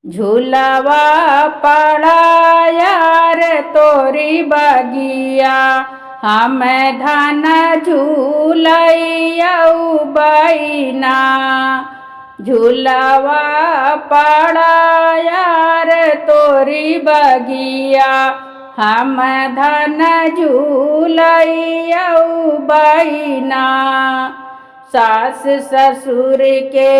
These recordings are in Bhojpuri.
झूलवा पड़ाया रे तोरी बगिया, हम धन झूलैयऊ बैना। झूलवा पड़ाया रे तोरी बगिया, हम धन झूलैयऊ बैना। सास ससुर के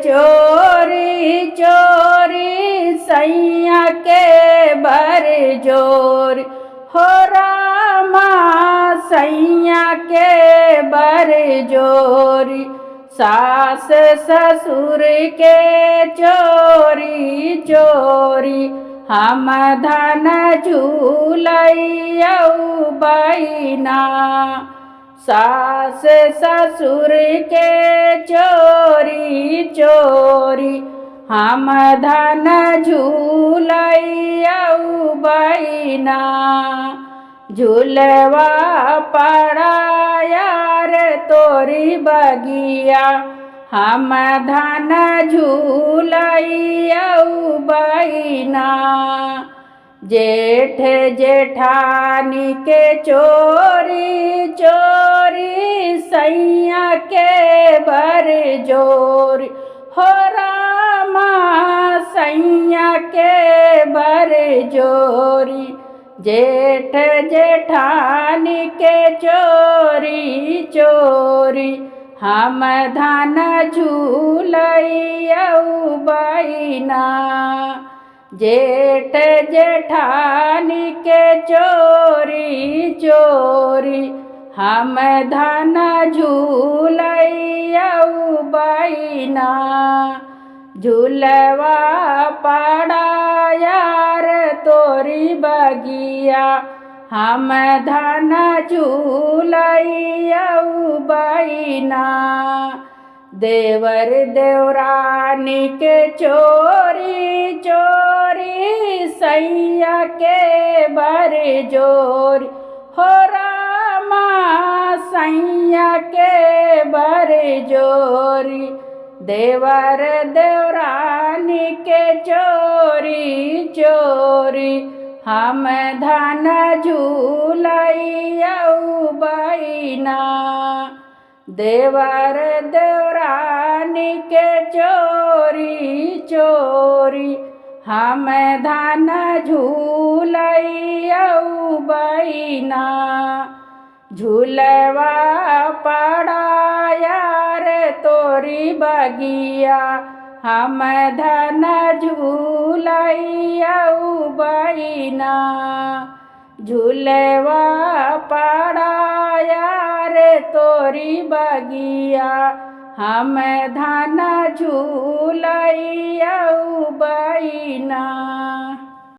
चोरी चोरी सैया के बर जोर हो रामा, सैया के बर जोरी। सास ससुर के चोरी चोरी, हम धन झूलैयऊ बैना। सास ससुर के चोरी चोरी, हम धन झूलैयऊ बैना। झूलवा पड़ाया रे तोरी बगिया, हम धन झूलैयऊ बैना। जेठ जेठानी के चोरी चोरी सैया के बर जोरी हो रामा, सैया के बर जोरी। जेठ जेठानी के चोरी चोरी, हम धन झूलैयऊ बैना। जेठ जेठानी के चोरी चोरी, हम धन झूलैयऊ बैना। झूलवा पड़ाया रे तोरी बगिया, हम धन झूलैयऊ बैना। देवर देवरानी के चोरी चोरी सैया के बर जोरी हो रामा, सैया के बर जोरी। देवर देवरानी के चोरी चोरी, हम धन झूलैयऊ बैना। देवर देवरानी के चोरी चोरी, हम धन झूलैयऊ बैना। झूलवा पड़ाया रे तोरी बगिया, हम धन झूलैयऊ बैना। झूलवा पड़ाया रे तोरी बगिया, हम धन झूलैयऊ बैना।